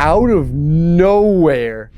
out of nowhere.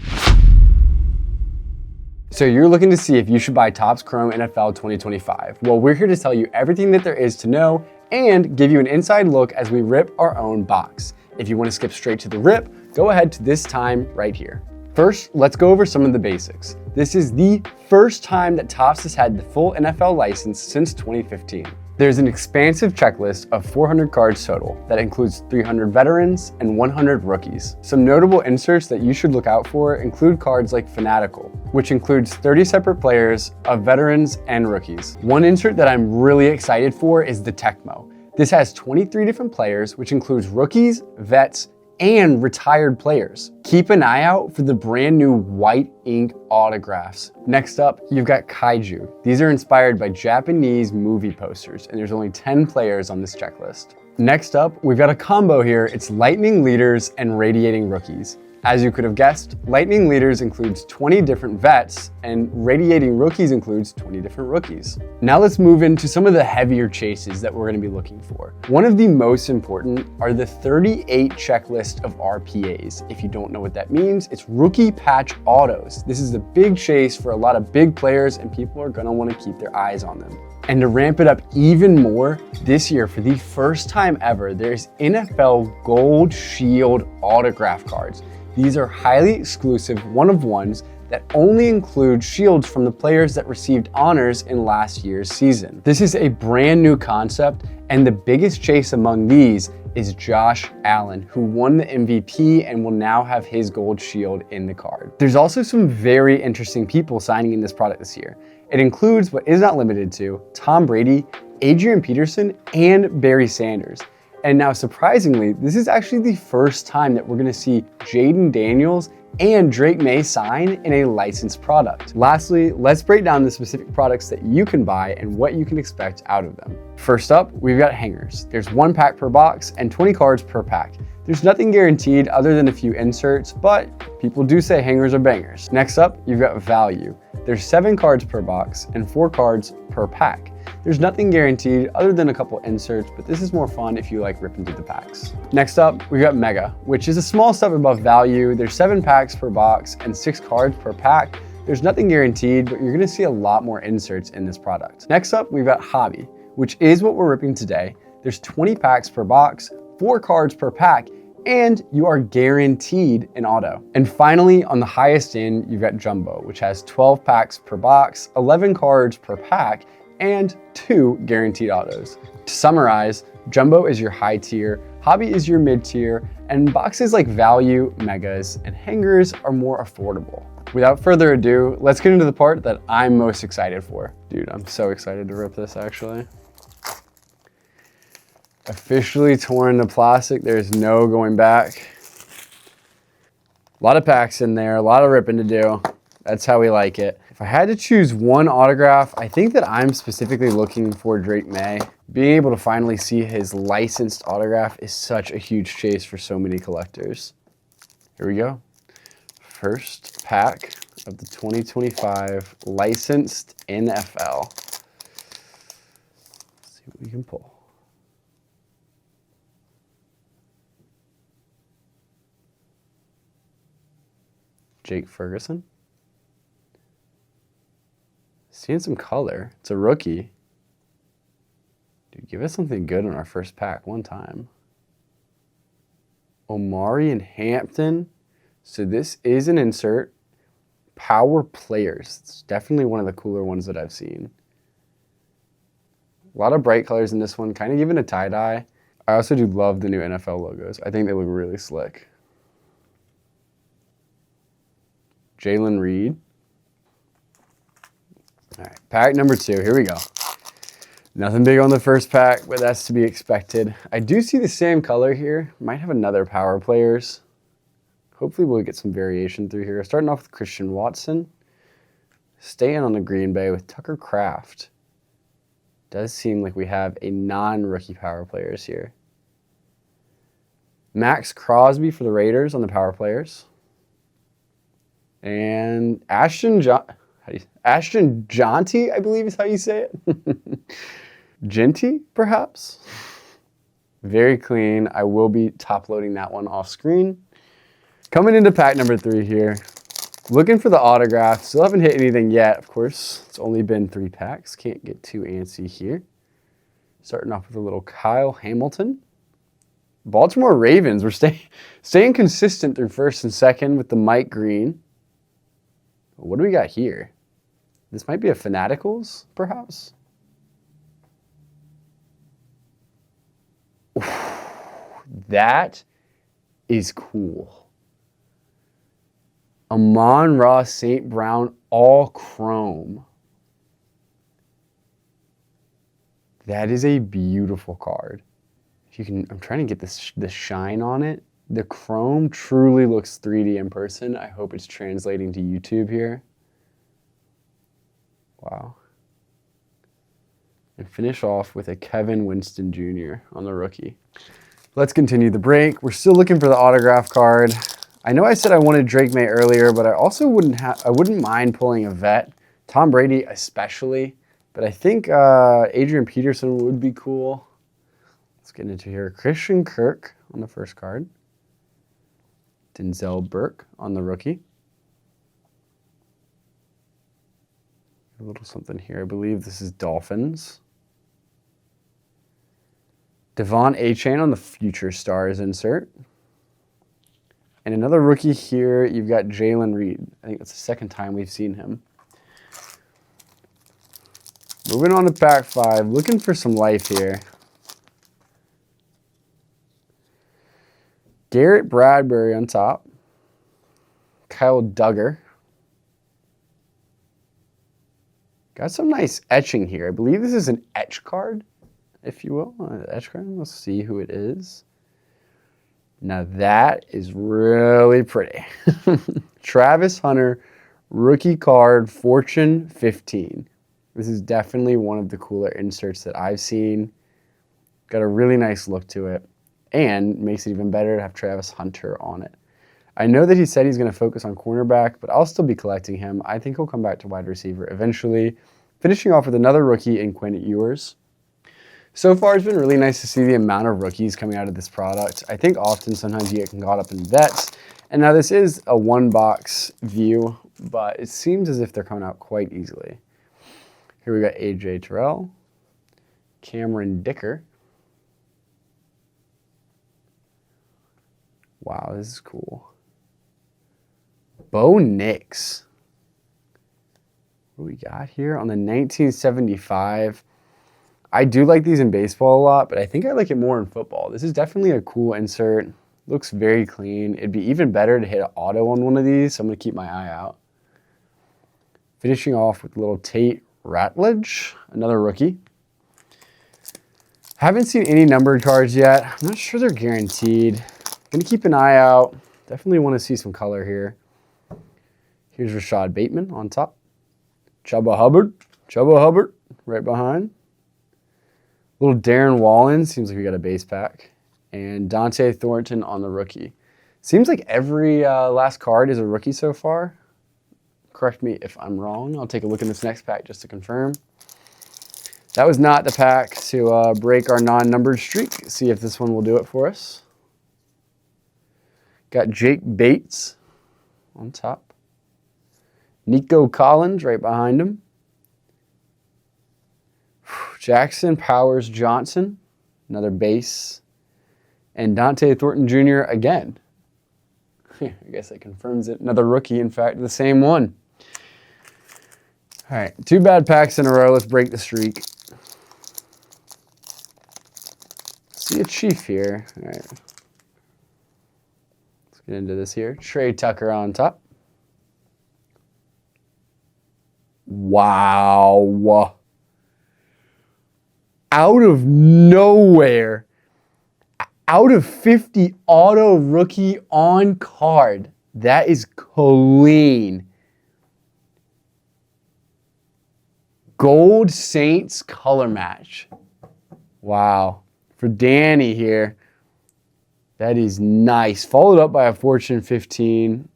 So you're looking to see if you should buy Topps Chrome NFL 2025. Well, we're here to tell you everything that there is to know and give you an inside look as we rip our own box. If you want to skip straight to the rip, go ahead to this time right here. First, let's go over some of the basics. This is the first time that Topps has had the full NFL license since 2015. There's an expansive checklist of 400 cards total that includes 300 veterans and 100 rookies. Some notable inserts that you should look out for include cards like Fanatical, which includes 30 separate players of veterans and rookies. One insert that I'm really excited for is the Tecmo. This has 23 different players, which includes rookies, vets, and retired players. Keep an eye out for the brand new white ink autographs. Next up, you've got Kaiju. These are inspired by Japanese movie posters, and there's only 10 players on this checklist. Next up, we've got a combo here. It's Lightning Leaders and Radiating Rookies. As you could have guessed, Lightning Leaders includes 20 different vets, and Radiating Rookies includes 20 different rookies. Now let's move into some of the heavier chases that we're going to be looking for. One of the most important are the 38 checklist of RPAs. If you don't know what that means, it's rookie patch autos. This is a big chase for a lot of big players, and people are going to want to keep their eyes on them. And to ramp it up even more, this year, for the first time ever, there's NFL Gold Shield autograph cards. These are highly exclusive one-of-ones that only include shields from the players that received honors in last year's season. This is a brand new concept, and the biggest chase among these is Josh Allen, who won the MVP and will now have his gold shield in the card. There's also some very interesting people signing in this product this year. It includes, but is not limited to, Tom Brady, Adrian Peterson, and Barry Sanders. And now, surprisingly, this is actually the first time that we're gonna see Jaden Daniels and Drake May sign in a licensed product. Lastly, let's break down the specific products that you can buy and what you can expect out of them. First up, we've got hangers. There's 1 pack per box and 20 cards per pack. There's nothing guaranteed other than a few inserts, but people do say hangers are bangers. Next up, you've got value. There's 7 cards per box and 4 cards per pack. There's nothing guaranteed other than a couple inserts, but this is more fun if you like ripping through the packs. Next up, we've got Mega, which is a small step above value. There's 7 packs per box and 6 cards per pack. There's nothing guaranteed, but you're gonna see a lot more inserts in this product. Next up, we've got Hobby, which is what we're ripping today. There's 20 packs per box, 4 cards per pack, and you are guaranteed an auto. And finally, on the highest end, you've got Jumbo, which has 12 packs per box, 11 cards per pack, and 2 guaranteed autos. To summarize, Jumbo is your high tier, Hobby is your mid tier, and boxes like Value, Megas, and Hangers are more affordable. Without further ado, let's get into the part that I'm most excited for. Dude, I'm so excited to rip this actually. Officially torn the plastic, there's no going back. A lot of packs in there, a lot of ripping to do. That's how we like it. If I had to choose one autograph, I think that I'm specifically looking for Drake May. Being able to finally see his licensed autograph is such a huge chase for so many collectors. Here we go. First pack of the 2025 licensed NFL. Let's see what we can pull. Jake Ferguson. Seeing some color. It's a rookie. Dude, give us something good on our first pack one time. Omari and Hampton. So this is an insert. Power players. It's definitely one of the cooler ones that I've seen. A lot of bright colors in this one, kind of giving a tie-dye. I also do love the new NFL logos. I think they look really slick. Jalen Reed. All right, pack number 2, here we go. Nothing big on the first pack, but that's to be expected. I do see the same color here. Might have another power players. Hopefully we'll get some variation through here. Starting off with Christian Watson. Staying on the Green Bay with Tucker Kraft. Does seem like we have a non-rookie power players here. Max Crosby for the Raiders on the power players. And Ashton Jonty, I believe is how you say it. Genty, perhaps? Very clean. I will be top loading that one off screen. Coming into pack number 3 here. Looking for the autograph. Still haven't hit anything yet, of course. It's only been 3 packs. Can't get too antsy here. Starting off with a little Kyle Hamilton. Baltimore Ravens. We're staying consistent through first and second with the Mike Green. What do we got here? This might be a Fanaticals, perhaps? Oof, that is cool. Amon-Ra St. Brown, all chrome. That is a beautiful card. If you can, I'm trying to get the shine on it. The chrome truly looks 3D in person. I hope it's translating to YouTube here. Wow. And finish off with a Kevin Winston Jr. on the rookie. Let's continue the break. We're still looking for the autograph card. I know I said I wanted Drake May earlier, but I also wouldn't mind pulling a vet. Tom Brady especially. But I think Adrian Peterson would be cool. Let's get into here. Christian Kirk on the first card. Denzel Burke on the rookie. A little something here. I believe this is Dolphins. Devon Achane on the Future Stars insert. And another rookie here, you've got Jalen Reed. I think that's the second time we've seen him. Moving on to pack 5, looking for some life here. Garrett Bradbury on top. Kyle Duggar. Got some nice etching here. I believe this is an etch card, if you will. Etch card. Let's see who it is. Now that is really pretty. Travis Hunter, rookie card, Fortune 15. This is definitely one of the cooler inserts that I've seen. Got a really nice look to it. And makes it even better to have Travis Hunter on it. I know that he said he's going to focus on cornerback, but I'll still be collecting him. I think he'll come back to wide receiver eventually. Finishing off with another rookie in Quinn Ewers. So far, it's been really nice to see the amount of rookies coming out of this product. I think often sometimes you get caught up in vets. And now this is a one-box view, but it seems as if they're coming out quite easily. Here we got A.J. Terrell, Cameron Dicker. Wow, this is cool. Bo Nix. What do we got here on the 1975? I do like these in baseball a lot, but I think I like it more in football. This is definitely a cool insert. Looks very clean. It'd be even better to hit an auto on one of these, so I'm going to keep my eye out. Finishing off with a little Tate Ratledge, another rookie. Haven't seen any numbered cards yet. I'm not sure they're guaranteed. Gonna keep an eye out. Definitely want to see some color here. Here's Rashad Bateman on top. Chuba Hubbard right behind. Little Darren Wallen, seems like we got a base pack. And Dante Thornton on the rookie. Seems like every last card is a rookie so far. Correct me if I'm wrong. I'll take a look in this next pack just to confirm. That was not the pack to break our non-numbered streak. See if this one will do it for us. Got Jake Bates on top. Nico Collins right behind him. Jackson Powers Johnson, another base. And Dante Thornton Jr. again. I guess that confirms it. Another rookie, in fact, the same one. All right, 2 bad packs in a row. Let's break the streak. See a Chief here. All right. Get into this here. Trey Tucker on top. Wow. Out of nowhere. Out of 50 auto rookie on card. That is clean. Gold Saints color match. Wow. For Danny here. That is nice. Followed up by a Fortune 15.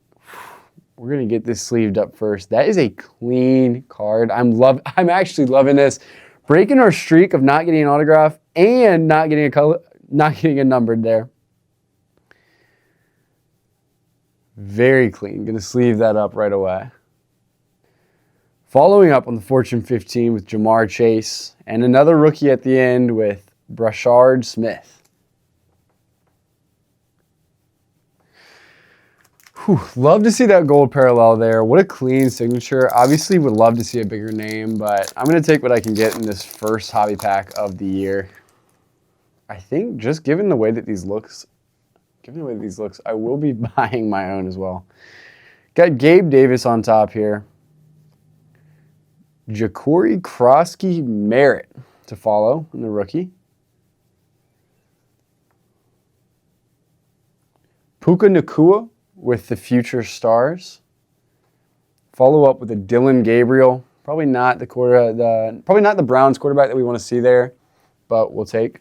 We're going to get this sleeved up first. That is a clean card. I'm actually loving this. Breaking our streak of not getting an autograph and not getting a color, not getting a numbered there. Very clean. Gonna sleeve that up right away. Following up on the Fortune 15 with Jamar Chase and another rookie at the end with Brashard Smith. Whew, love to see that gold parallel there. What a clean signature. Obviously would love to see a bigger name, but I'm going to take what I can get in this first hobby pack of the year. I think just given the way that these looks, I will be buying my own as well. Got Gabe Davis on top here. Ja'Cory Krosky Merritt to follow in the rookie. Puka Nacua with the Future Stars. Follow up with a Dylan Gabriel. Probably not the Browns quarterback that we want to see there, but we'll take.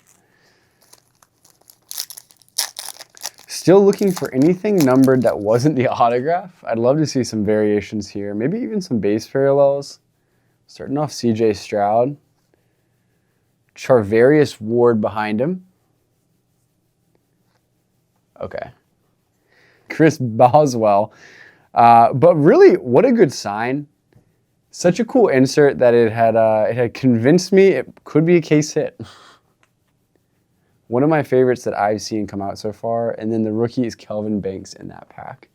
Still looking for anything numbered that wasn't the autograph. I'd love to see some variations here. Maybe even some base parallels. Starting off CJ Stroud. Charvarius Ward behind him. Okay. Chris Boswell. But really, what a good sign. Such a cool insert that it had convinced me it could be a case hit. One of my favorites that I've seen come out so far. And then the rookie is Kelvin Banks in that pack.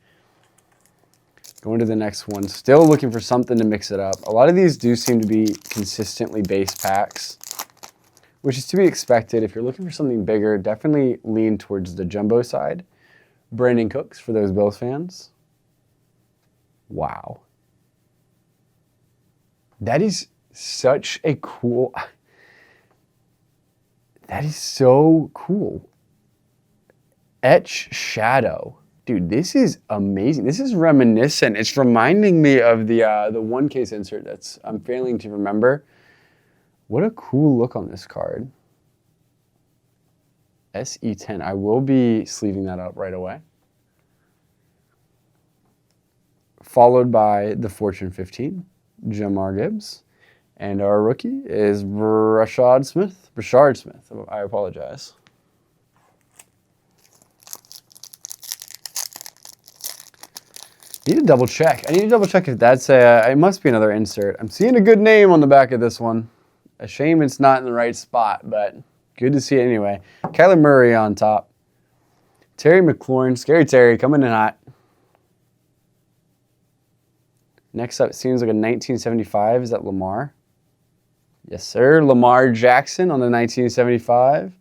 Going to the next one. Still looking for something to mix it up. A lot of these do seem to be consistently base packs, which is to be expected. If you're looking for something bigger, definitely lean towards the jumbo side. Brandon Cooks for those Bills fans. Wow. That is such a cool... That is so cool. Etch Shadow. Dude, this is amazing. This is reminiscent. It's reminding me of the one case insert I'm failing to remember. What a cool look on this card. SE10. I will be sleeving that up right away. Followed by the Fortune 15, Jamar Gibbs. And our rookie is Brashard Smith. I apologize. I need to double check. If that's it must be another insert. I'm seeing a good name on the back of this one. A shame it's not in the right spot, but good to see it anyway. Kyler Murray on top. Terry McLaurin, Scary Terry, coming in hot. Next up, it seems like a 1975. Is that Lamar? Yes, sir. Lamar Jackson on the 1975.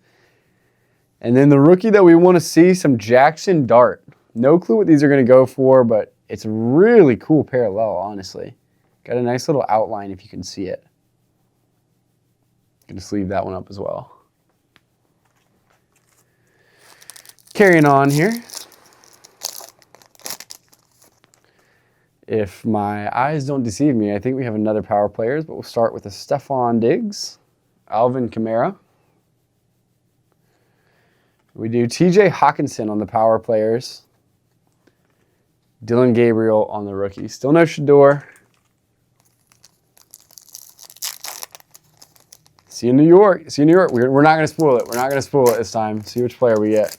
And then the rookie that we want to see, some Jackson Dart. No clue what these are going to go for, but it's a really cool parallel, honestly. Got a nice little outline if you can see it. Going to sleeve that one up as well. Carrying on here. If my eyes don't deceive me, I think we have another power players, but we'll start with a Stephon Diggs, Alvin Kamara. We do TJ Hawkinson on the power players, Dylan Gabriel on the rookie. Still no Shador. See you in New York. We're not going to spoil it. We're not going to spoil it this time. See which player we get.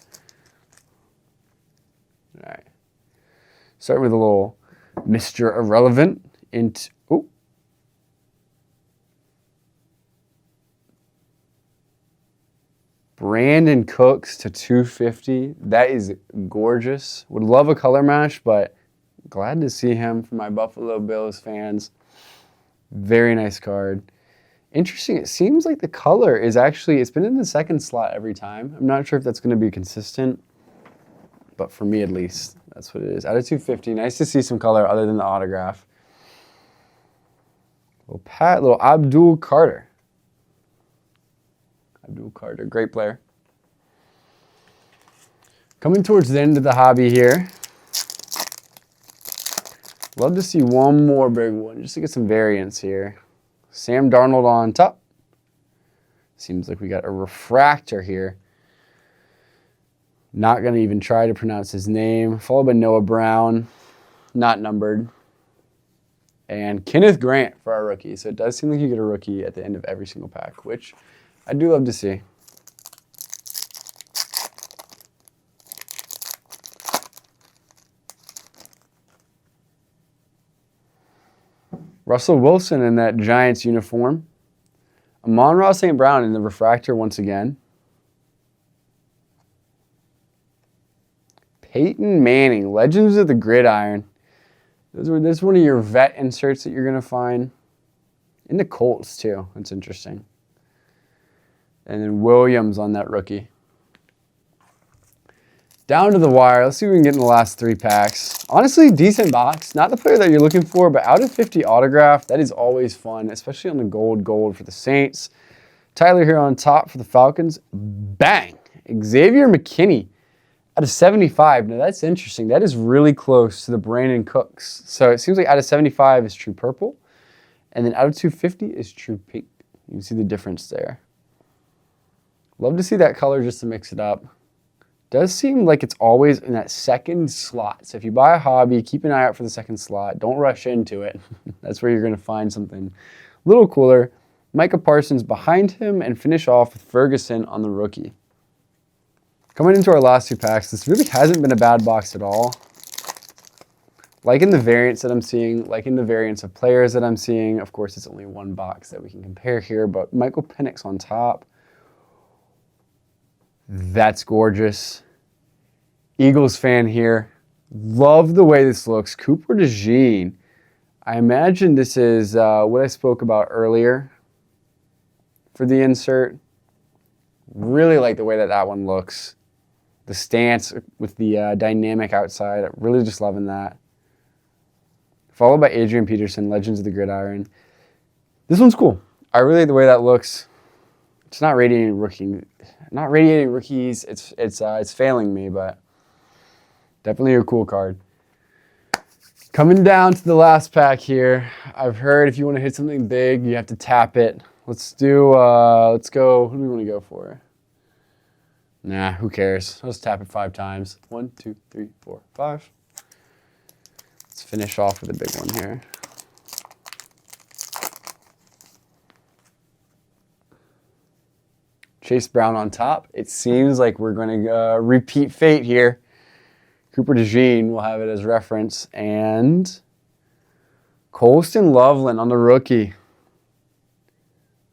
All right. Starting with a little Mr. Irrelevant. Brandon Cooks to 250. That is gorgeous. Would love a color match, but glad to see him for my Buffalo Bills fans. Very nice card. Interesting, it seems like the color is actually, it's been in the second slot every time. I'm not sure if that's going to be consistent, but for me at least, that's what it is. Out of 250, nice to see some color other than the autograph. Little Abdul Carter. Great player. Coming towards the end of the hobby here. Love to see one more big one, just to get some variance here. Sam Darnold on top. Seems like we got a refractor here. Not going to even try to pronounce his name. Followed by Noah Brown. Not numbered. And Kenneth Grant for our rookie. So it does seem like you get a rookie at the end of every single pack, which I do love to see. Russell Wilson in that Giants uniform. Amon-Ra St. Brown in the refractor once again. Peyton Manning, Legends of the Gridiron. This is one of your vet inserts that you're going to find. In the Colts, too. That's interesting. And then Williams on that rookie. Down to the wire. Let's see if we can get in the last 3 packs. Honestly, decent box. Not the player that you're looking for, but out of 50 autograph, that is always fun, especially on the gold for the Saints. Tyler here on top for the Falcons. Bang! Xavier McKinney out of 75. Now, that's interesting. That is really close to the Brandon Cooks. So it seems like out of 75 is true purple. And then out of 250 is true pink. You can see the difference there. Love to see that color just to mix it up. Does seem like it's always in that second slot. So if you buy a hobby, keep an eye out for the second slot. Don't rush into it. That's where you're going to find something a little cooler. Micah Parsons behind him, and finish off with Ferguson on the rookie. Coming into our last 2 packs, this really hasn't been a bad box at all. Liking the variants that I'm seeing, liking the variants of players that I'm seeing. Of course, it's only one box that we can compare here, but Michael Penix on top. That's gorgeous. Eagles fan here. Love the way this looks. Cooper DeJean. I imagine this is what I spoke about earlier for the insert. Really like the way that one looks. The stance with the dynamic outside. Really just loving that. Followed by Adrian Peterson, Legends of the Gridiron. This one's cool. I really like the way that looks. It's not radiating rookies. It's failing me, but definitely a cool card. Coming down to the last pack here. I've heard if you want to hit something big, you have to tap it. Let's go. Who do we want to go for? Nah, who cares? Let's tap it 5 times. 1, 2, 3, 4, 5. Let's finish off with a big one here. Chase Brown on top. It seems like we're going to repeat fate here. Cooper DeJean will have it as reference. And Colston Loveland on the rookie.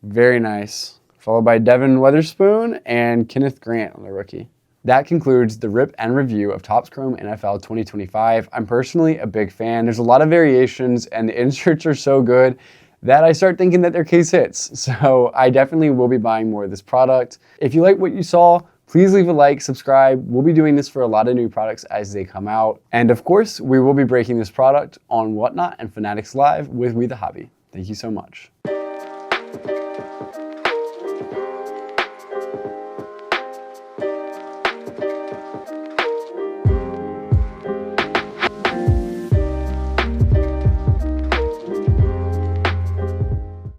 Very nice. Followed by Devin Weatherspoon and Kenneth Grant on the rookie. That concludes the rip and review of Topps Chrome NFL 2025. I'm personally a big fan. There's a lot of variations, and the inserts are so good that I start thinking that they're case hits. So I definitely will be buying more of this product. If you like what you saw, please leave a like, subscribe. We'll be doing this for a lot of new products as they come out. And of course, we will be breaking this product on Whatnot and Fanatics Live with We The Hobby. Thank you so much.